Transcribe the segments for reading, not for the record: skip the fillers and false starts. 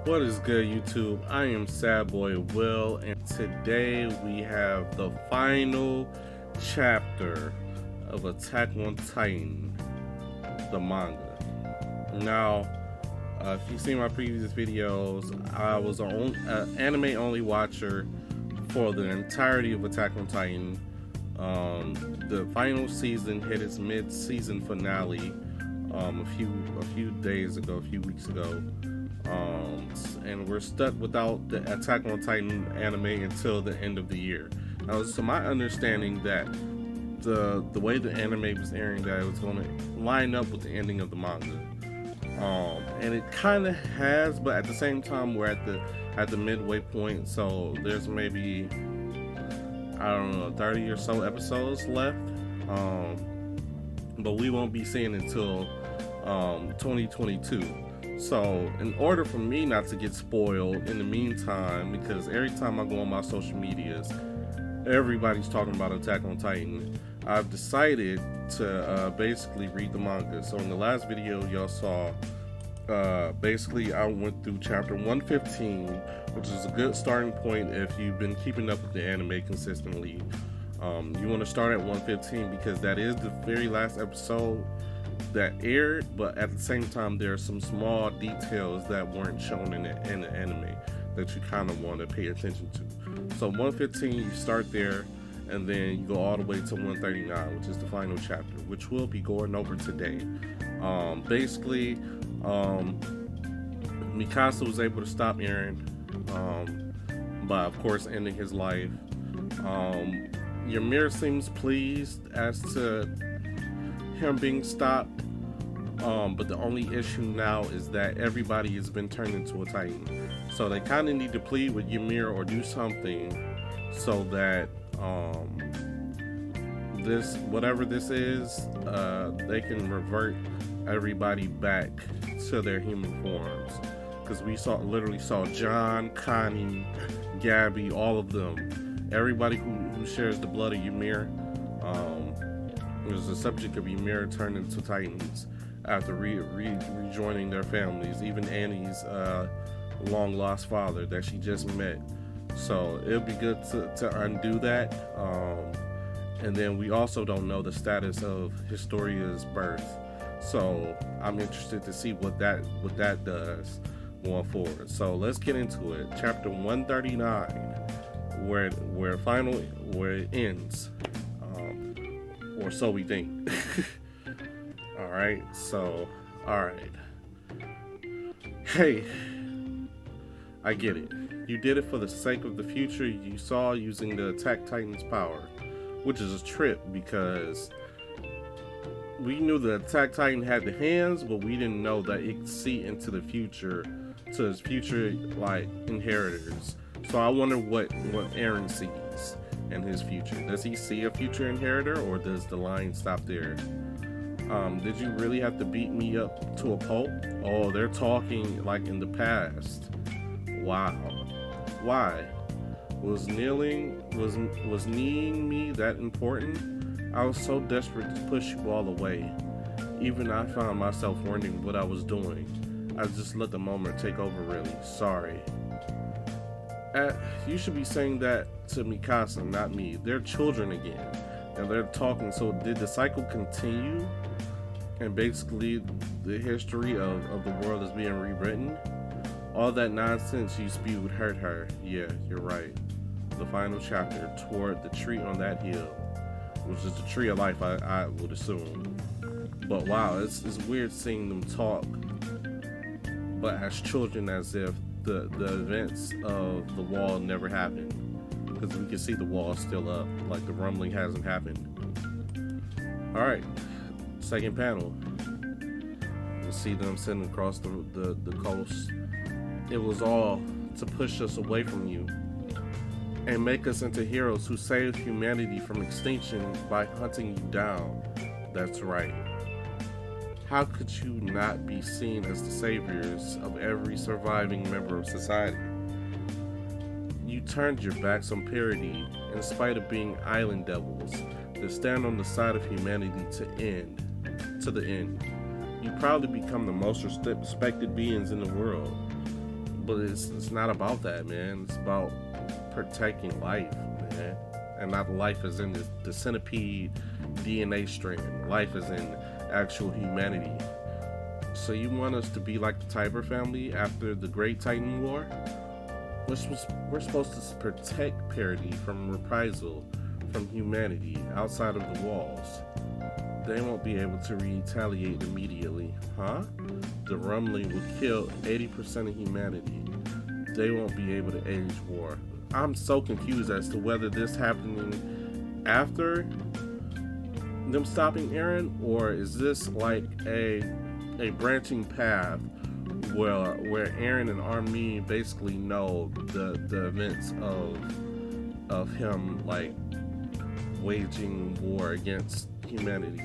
What is good, YouTube? I am Sad Boy Will, and today we have the final chapter of Attack on Titan, the manga. Now, if you've seen my previous videos, I was an anime only watcher for the entirety of Attack on Titan. The final season hit its mid-season finale a few weeks ago. And we're stuck without the Attack on Titan anime until the end of the year. Now, so my understanding that the way the anime was airing, that it was going to line up with the ending of the manga, and it kind of has, but at the same time we're at the midway point. So there's maybe, I don't know, 30 or so episodes left, but we won't be seeing until 2022. So in order for me not to get spoiled in the meantime, because every time I go on my social medias, everybody's talking about Attack on Titan, I've decided to basically read the manga. So in the last video y'all saw, basically I went through chapter 115, which is a good starting point if you've been keeping up with the anime consistently. You want to start at 115 because that is the very last episode that aired, but at the same time there are some small details that weren't shown in the anime that you kind of want to pay attention to. So 115, you start there, and then you go all the way to 139, which is the final chapter, which we'll be going over today. Basically, Mikasa was able to stop Eren, by of course ending his life. Ymir seems pleased as to him being stopped, but the only issue now is that everybody has been turned into a Titan, so they kind of need to plead with Ymir or do something so that this, whatever this is, they can revert everybody back to their human forms, because we literally saw John, Connie, Gabby, all of them, everybody who shares the blood of Ymir. It was the subject of Ymir turned into Titans after rejoining their families, even Annie's long lost father that she just met. So it'll be good to undo that. And then we also don't know the status of Historia's birth, so I'm interested to see what that does going forward. So let's get into it. Chapter 139, where it ends. Or so we think. Alright, hey, I get it. You did it for the sake of the future you saw using the Attack Titan's power, which is a trip because we knew the Attack Titan had the hands, but we didn't know that it could see into the future to his future inheritors. So I wonder what Eren sees in his future. Does he see a future inheritor, or does the line stop there? Did you really have to beat me up to a pulp? Oh, they're talking like in the past. Wow. Why? Was kneeing me that important? I was so desperate to push you all away. Even I found myself wondering what I was doing. I just let the moment take over, really. Sorry. You should be saying that to Mikasa, not me. They're children again, and they're talking. So did the cycle continue? And basically, the history of the world is being rewritten? All that nonsense you spewed hurt her. Yeah, you're right. The final chapter, toward the tree on that hill, which is the tree of life, I would assume. But wow, it's weird seeing them talk, but as children, as if the events of the wall never happened, because we can see the wall still up, like the rumbling hasn't happened. All right, second panel, you see them sitting across the coast. It was all to push us away from you and make us into heroes who saved humanity from extinction by hunting you down. That's right. How could you not be seen as the saviors of every surviving member of society? You turned your backs on purity in spite of being island devils to stand on the side of humanity to the end. You proudly become the most respected beings in the world. But it's not about that, man. It's about protecting life, man. And not life as in the centipede DNA strand. Life as in actual humanity. So you want us to be like the Tiber family after the Great Titan War? We're supposed to protect parity from reprisal from humanity outside of the walls. They won't be able to retaliate immediately, huh? The rumbling will kill 80% of humanity. They won't be able to age war. I'm so confused as to whether this happening after them stopping Eren, or is this like a branching path where Eren and Armin basically know the events of him like waging war against humanity.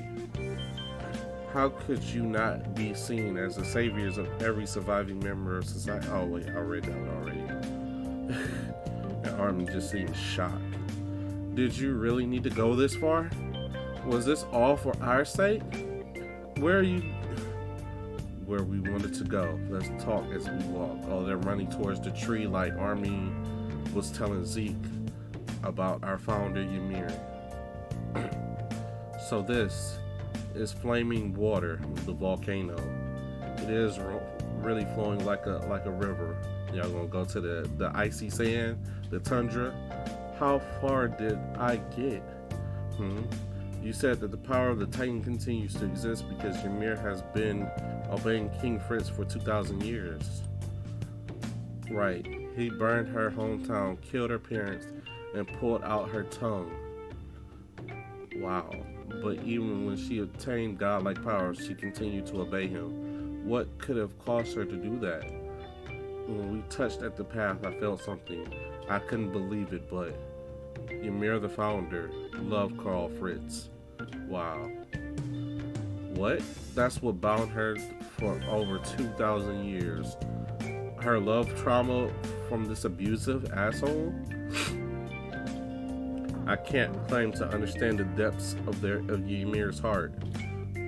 How could you not be seen as the saviors of every surviving member of society? Oh wait, I read that already. And Armin just seemed shocked. Did you really need to go this far? Was this all for our sake? Where we wanted to go. Let's talk as we walk. Oh, they're running towards the tree like Armin was telling Zeke about our founder Ymir. So this is flaming water, the volcano. It is really flowing like a river. Y'all gonna go to the icy sand, the tundra. How far did I get? You said that the power of the Titan continues to exist because Ymir has been obeying King Fritz for 2,000 years. Right. He burned her hometown, killed her parents, and pulled out her tongue. Wow. But even when she obtained godlike powers, she continued to obey him. What could have caused her to do that? When we touched at the path, I felt something. I couldn't believe it, but Ymir the founder loved Karl Fritz. Wow. What? That's what bound her for over 2,000 years. Her love trauma from this abusive asshole? I can't claim to understand the depths of Ymir's heart,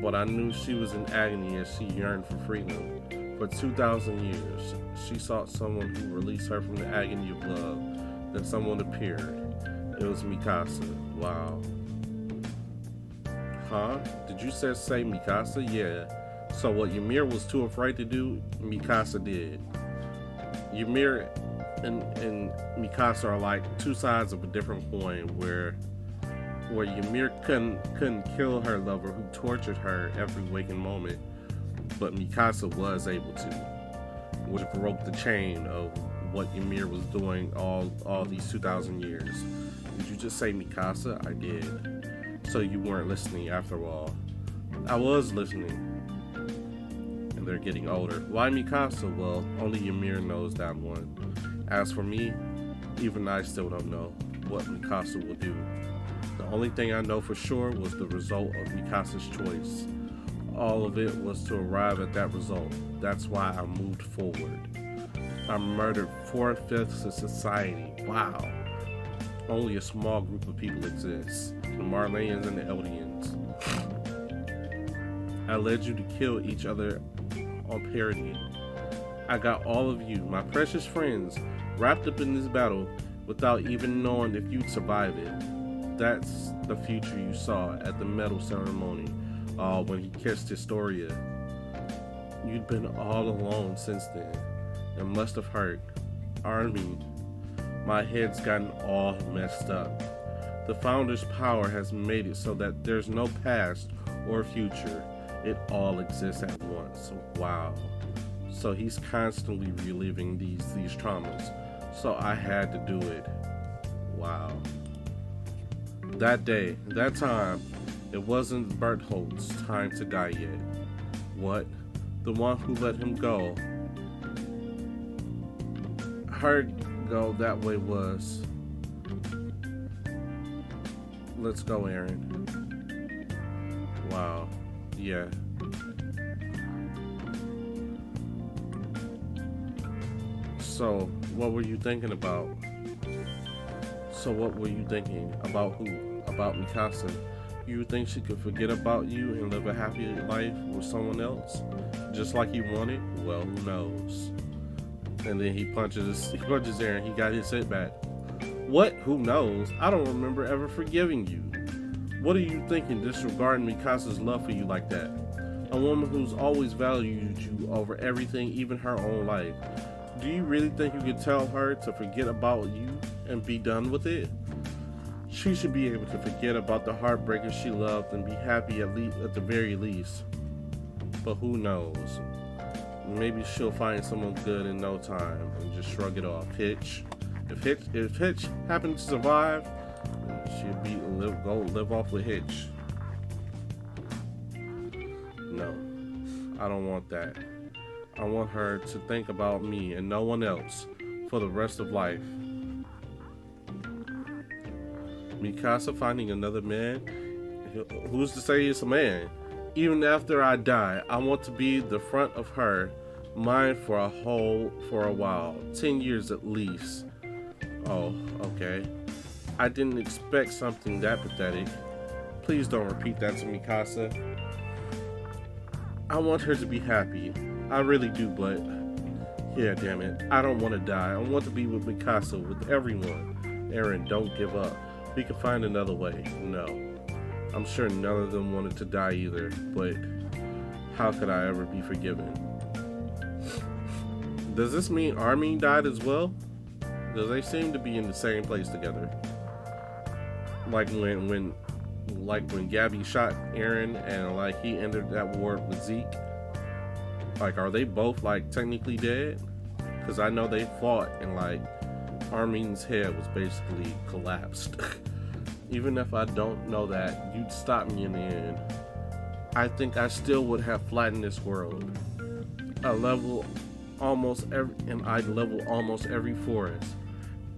but I knew she was in agony as she yearned for freedom. For 2,000 years, she sought someone who released her from the agony of love. Then someone appeared. It was Mikasa. Wow. Huh? Did you say Mikasa? Yeah. So what Ymir was too afraid to do, Mikasa did. Ymir and Mikasa are like two sides of a different coin, where Ymir couldn't kill her lover who tortured her every waking moment, but Mikasa was able to, which broke the chain of what Ymir was doing all these 2,000 years. Did you just say Mikasa? I did. So you weren't listening after all. I was listening. And they're getting older. Why Mikasa? Well, only Ymir knows that one. As for me, even I still don't know what Mikasa will do. The only thing I know for sure was the result of Mikasa's choice. All of it was to arrive at that result. That's why I moved forward. I murdered 4/5 of society. Wow. Only a small group of people exists. The Marleyans and the Eldians. I led you to kill each other on parity. I got all of you, my precious friends, wrapped up in this battle without even knowing if you'd survive it. That's the future you saw at the medal ceremony when he kissed Historia. You'd been all alone since then. It must have hurt. Armin, my head's gotten all messed up. The Founder's power has made it so that there's no past or future. It all exists at once. Wow. So he's constantly reliving these traumas. So I had to do it. Wow. That day, that time, it wasn't Berthold's time to die yet. What? The one who let him go. Her go that way was. Let's go, Eren. Wow. Yeah. So, what were you thinking about? What were you thinking? About who? About Mikasa? You think she could forget about you and live a happy life with someone else? Just like you wanted? Well, who knows? And then he punches Eren. He got his hit back. What? Who knows? I don't remember ever forgiving you. What are you thinking, disregarding Mikasa's love for you like that? A woman who's always valued you over everything, even her own life. Do you really think you could tell her to forget about you and be done with it? She should be able to forget about the heartbreaker she loved and be happy at the very least. But who knows? Maybe she'll find someone good in no time and just shrug it off. Hitch. If Hitch happened to survive, she'll go live off with Hitch. No, I don't want that. I want her to think about me and no one else for the rest of life. Mikasa finding another man? Who's to say it's a man? Even after I die, I want to be the front of her mind for a while. 10 years at least. Oh, okay. I didn't expect something that pathetic. Please don't repeat that to Mikasa. I want her to be happy. I really do, but yeah, damn it. I don't want to die. I want to be with Mikasa, with everyone. Eren, don't give up. We can find another way. No. I'm sure none of them wanted to die either, but how could I ever be forgiven? Does this mean Armin died as well? Because they seem to be in the same place together. Like when Gabby shot Eren and like he entered that war with Zeke. Like, are they both like technically dead? Because I know they fought and like Armin's head was basically collapsed. Even if I don't know that, you'd stop me in the end. I think I still would have flattened this world. I'd level almost every forest.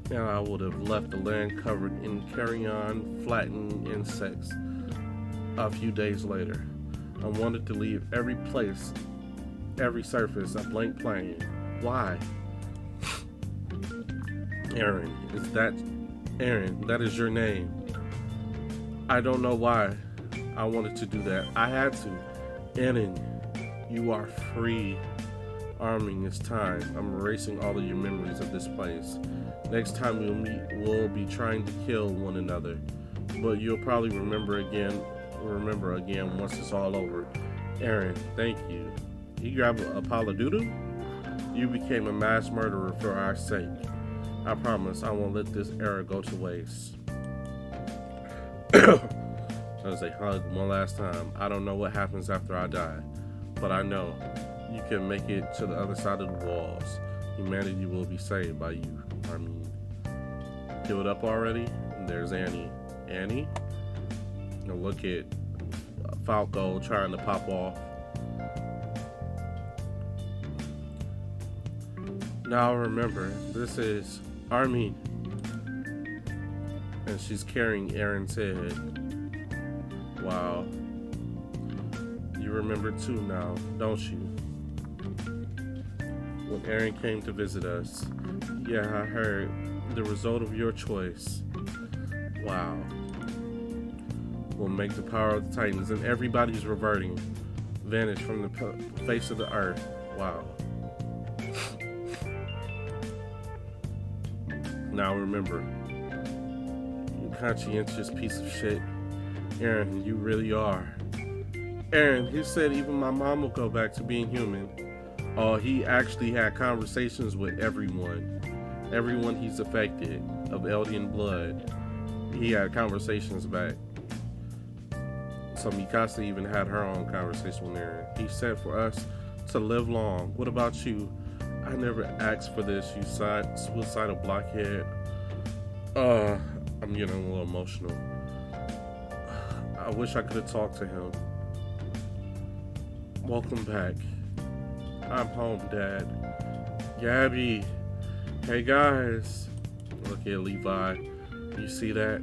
And I would have left the land covered in carrion, flattened insects. A few days later, I wanted to leave every place, every surface, a blank plain. Why? Eren, that is your name. I don't know why I wanted to do that. I had to. Eren, you are free. Armin, it's time. I'm erasing all of your memories of this place. Next time we'll meet, we'll be trying to kill one another. But you'll probably remember again once it's all over. Eren, thank you. You grab a pile of doo-doo? You became a mass murderer for our sake. I promise I won't let this era go to waste. As they hug one last time. I don't know what happens after I die, but I know you can make it to the other side of the walls. Humanity will be saved by you, Armin. Give it up already? And there's Annie. Annie? Now look at Falco trying to pop off. Now remember, this is Armin. And she's carrying Eren's head. Wow. You remember too now, don't you? When Eren came to visit us. Yeah, I heard the result of your choice. Wow. Will make the power of the Titans and everybody's reverting vanish from the face of the earth. Wow. Now remember, you conscientious piece of shit. Eren, you really are. Eren, he said even my mom will go back to being human. Oh, he actually had conversations with everyone. Everyone he's affected of Eldian blood. He had conversations back. So Mikasa even had her own conversation with Eren. He said for us to live long. What about you? I never asked for this, you suicidal blockhead. I'm getting a little emotional. I wish I could have talked to him. Welcome back. I'm home, Dad. Gabby. Hey, guys. Look at Levi. You see that?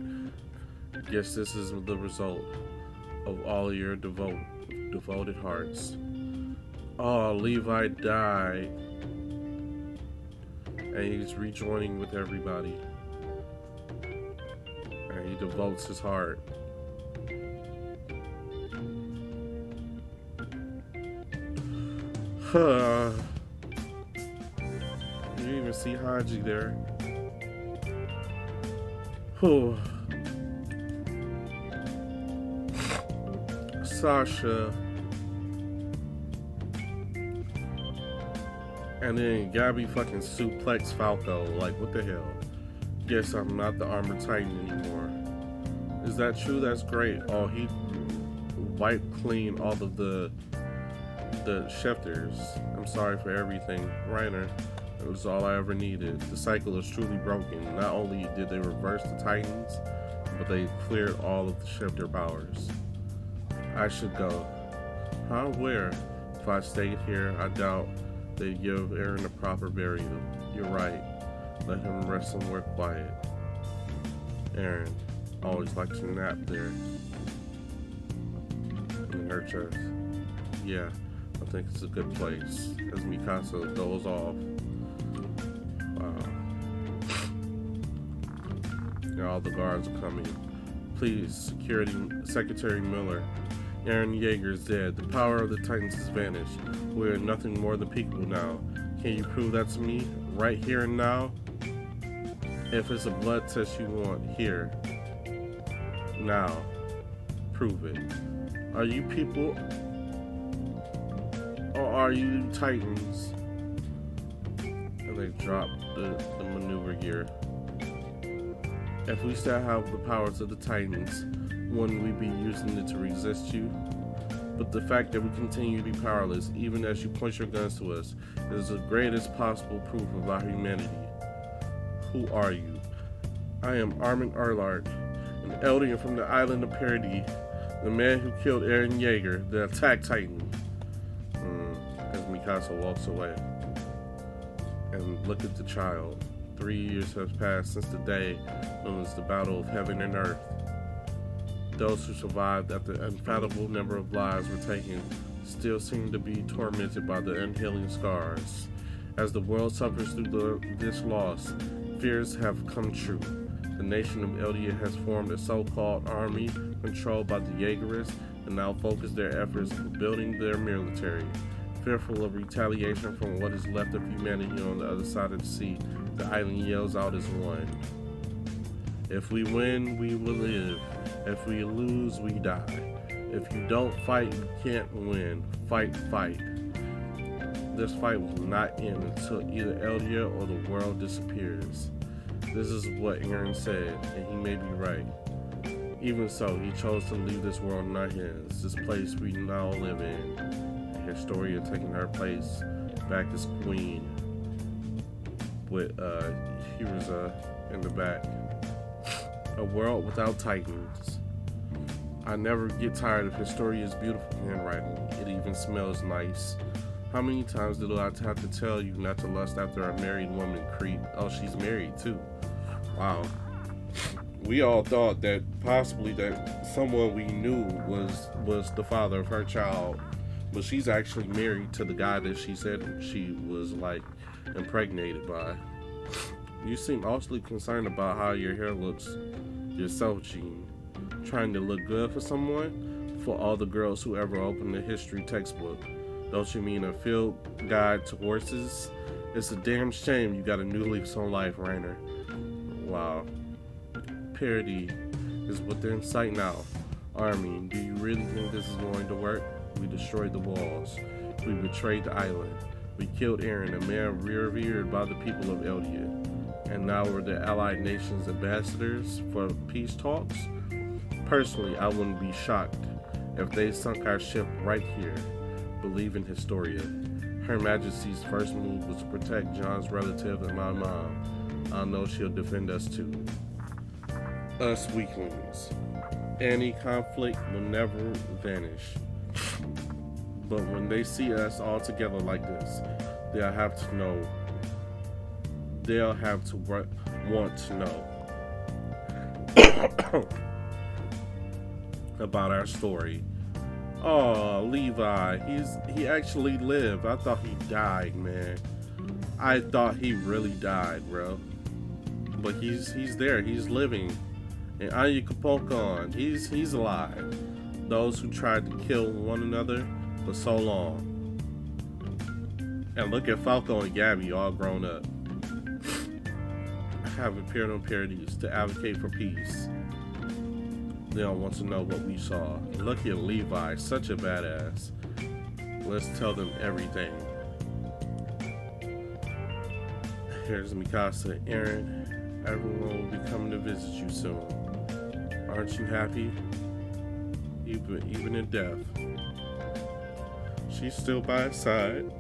Guess this is the result of all of your devoted hearts. Oh, Levi died. And he's rejoining with everybody. And he devotes his heart. You even see Hanji there. Whew. Sasha. And then Gabby fucking suplex Falco. Like, what the hell? Guess I'm not the Armor Titan anymore. Is that true? That's great. Oh, he wiped clean all of the shifters. I'm sorry for everything, Reiner. It was all I ever needed. The cycle is truly broken. Not only did they reverse the Titans, but they cleared all of the shifter powers. I should go. Huh? Where? If I stayed here, I doubt they'd give Eren a proper burial. You're right. Let him rest somewhere quiet. Eren always likes to nap there. In her chest. Yeah, I think it's a good place. As Mikasa goes off. Wow. And all the guards are coming. Please, Secretary Miller. Eren Yeager is dead. The power of the Titans has vanished. We are nothing more than people now. Can you prove that to me? Right here and now? If it's a blood test you want, here. Now. Prove it. Are you people? Or are you Titans? And they drop the maneuver gear. If we still have the powers of the Titans, wouldn't we be using it to resist you? But the fact that we continue to be powerless, even as you point your guns to us, is the greatest possible proof of our humanity. Who are you? I am Armin Arlart, an Eldian from the island of Paradis, the man who killed Eren Yeager, the attack titan. As Mikasa walks away. And look at the child. 3 years have passed since the day known as the Battle of Heaven and Earth. Those who survived after an unfathomable number of lives were taken still seem to be tormented by the unhealing scars. As the world suffers through this loss, fears have come true. The nation of Eldia has formed a so-called army controlled by the Jaegerists and now focus their efforts on building their military. Fearful of retaliation from what is left of humanity on the other side of the sea, the island yells out as one. If we win, we will live. If we lose, we die. If you don't fight, you can't win. Fight, fight. This fight will not end until either Eldia or the world disappears. This is what Eren said, and he may be right. Even so, he chose to leave this world in our hands, this place we now live in. And Historia taking her place back as queen, with Hiruza in the back. A world without titans. I never get tired of Historia's beautiful handwriting. It even smells nice. How many times did I have to tell you not to lust after a married woman, creep? Oh, she's married too. Wow. We all thought that possibly that someone we knew was the father of her child, but she's actually married to the guy that she said she was like impregnated by. You seem awfully concerned about how your hair looks yourself, Jean. Trying to look good for someone? For all the girls who ever opened a history textbook. Don't you mean a field guide to horses? It's a damn shame you got a new lease on life, Reiner. Wow. Parody is within sight now. Army, do you really think this is going to work? We destroyed the walls. We betrayed the island. We killed Eren, a man revered by the people of Eldia. And now we're the Allied Nations ambassadors for peace talks? Personally, I wouldn't be shocked if they sunk our ship right here. Believe in Historia. Her Majesty's first move was to protect John's relative and my mom. I know she'll defend us too. Us weaklings. Any conflict will never vanish. But when they see us all together like this, they'll have to know. They'll have to want to know about our story. Oh, Levi, he actually lived. I thought he died, man. I thought he really died, bro. But he's there. He's living. And Anya Kapokon, he's alive. Those who tried to kill one another for so long. And look at Falco and Gabby all grown up. have imperial parodies to advocate for peace. They don't want to know what we saw. Lucky at Levi, such a badass. Let's tell them everything. Here's Mikasa. Eren, everyone will be coming to visit you soon. Aren't you happy? Even in death. She's still by his side.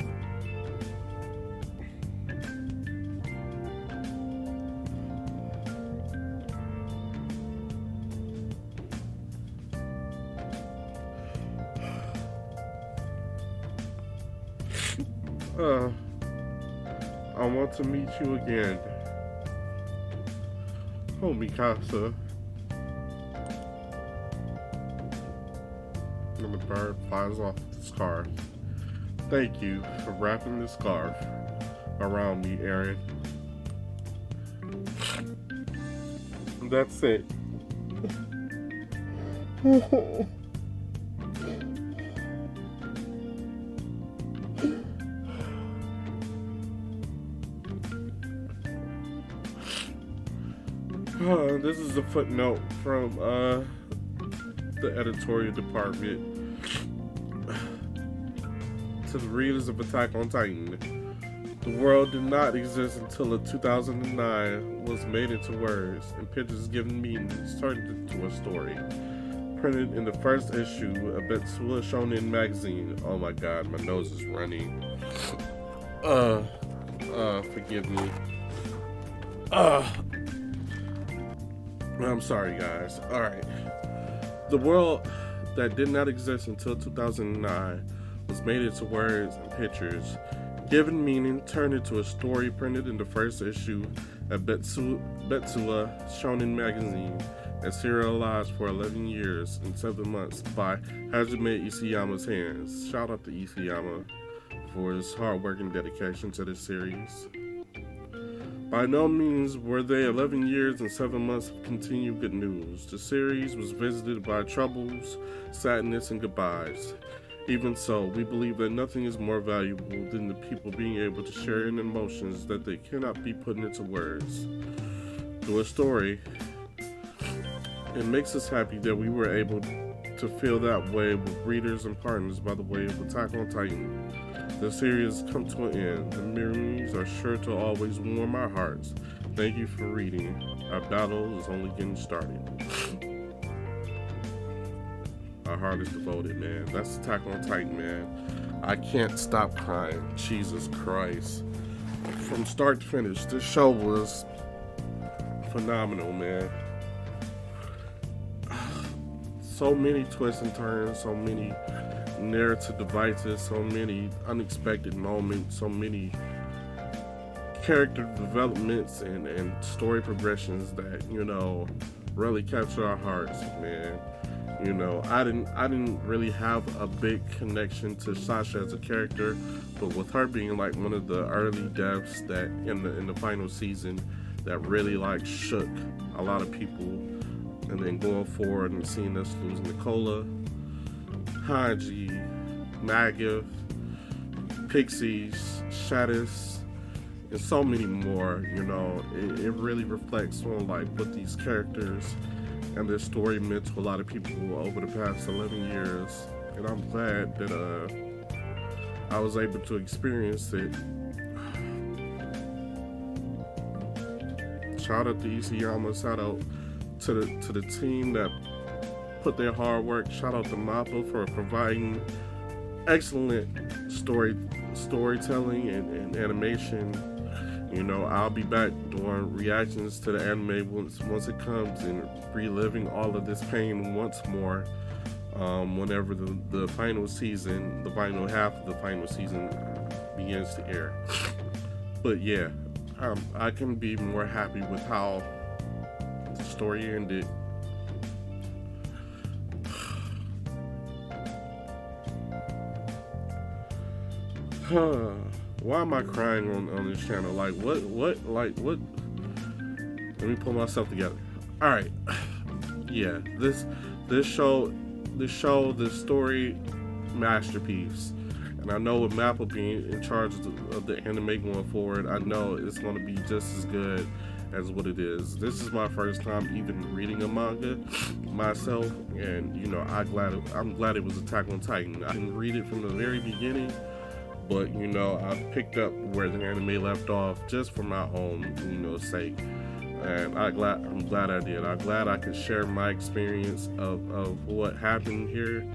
I want to meet you again. Oh, Mikasa. And the bird flies off the scarf. Thank you for wrapping this scarf around me, Eren. That's it. This is a footnote from the editorial department to the readers of Attack on Titan. The world did not exist until in 2009 was made into words and pictures given meanings turned into a story. Printed in the first issue of Betsua Shonen magazine. Oh my god, my nose is running. Forgive me. I'm sorry, guys. Alright. The world that did not exist until 2009 was made into words and pictures, given meaning, turned into a story, printed in the first issue of Betsua Shonen magazine, and serialized for 11 years and 7 months by Hajime Isayama's hands. Shout out to Isayama for his hard work and dedication to this series. By no means were they 11 years and 7 months of continued good news. The series was visited by troubles, sadness, and goodbyes. Even so, we believe that nothing is more valuable than the people being able to share in emotions that they cannot be put into words. Through a story, it makes us happy that we were able to feel that way with readers and partners by the way of Attack on Titan. The series has come to an end. The memories are sure to always warm our hearts. Thank you for reading. Our battle is only getting started. Our heart is devoted, man. That's Attack on Titan, man. I can't stop crying. Jesus Christ. From start to finish, this show was phenomenal, man. So many twists and turns, so many narrative devices, so many unexpected moments, so many character developments and story progressions that, really capture our hearts, man. I didn't really have a big connection to Sasha as a character, but with her being like one of the early deaths that in the final season that really like shook a lot of people, and then going forward and seeing us lose Nicola, Hanji, Magath, Pixies, Shadis, and so many more. It really reflects on like what these characters and their story meant to a lot of people over the past 11 years, and I'm glad that I was able to experience it. Shout out to Isayama, shout out to the team that put their hard work. Shout out to Mappa for providing excellent storytelling and animation. I'll be back doing reactions to the anime once it comes and reliving all of this pain once more whenever the final season, the final half of the final season begins to air. But yeah, I can be more happy with how the story ended. Why am I crying on this channel? Like what? Let me pull myself together. Alright. Yeah, this story masterpiece. And I know with Mappa being in charge of the anime going forward, I know it's going to be just as good as what it is. This is my first time even reading a manga myself, and you know, I'm glad it was Attack on Titan. I didn't read it from the very beginning, but you know, I picked up where the anime left off just for my own, you know, sake. And I'm glad I did. I'm glad I could share my experience of what happened here,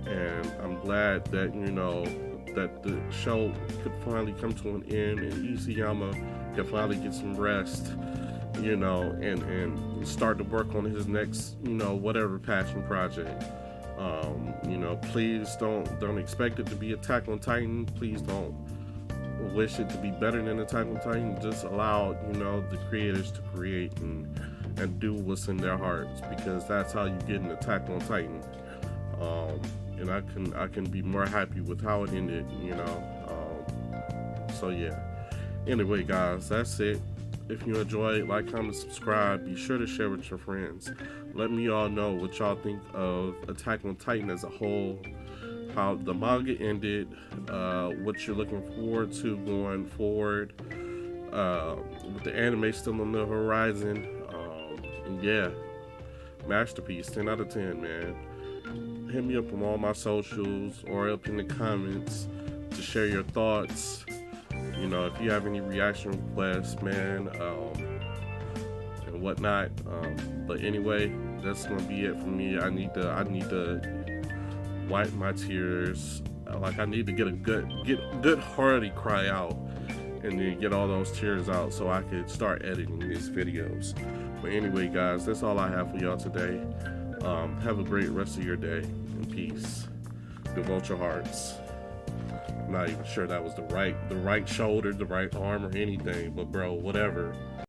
and I'm glad that, you know, that the show could finally come to an end, and Isayama can finally get some rest, you know, and start to work on his next, you know, whatever passion project. You know, please don't expect it to be Attack on Titan. Please don't wish it to be better than Attack on Titan. Just allow, you know, the creators to create and do what's in their hearts, because that's how you get an Attack on Titan. And I can be more happy with how it ended, you know. So yeah. Anyway, guys, that's it. If you enjoyed, like, comment, subscribe. Be sure to share with your friends. Let me all know what y'all think of Attack on Titan as a whole, how the manga ended, what you're looking forward to going forward, with the anime still on the horizon. And yeah, masterpiece, 10 out of 10, man. Hit me up on all my socials or up in the comments to share your thoughts. You know, if you have any reaction requests, man, and whatnot. But anyway, that's gonna be it for me. I need to wipe my tears. Like, I need to get a good hearty cry out, and then get all those tears out so I could start editing these videos. But anyway, guys, that's all I have for y'all today. Have a great rest of your day, and peace. Devote your hearts. I'm not even sure that was the right shoulder, the right arm, or anything, but bro, whatever.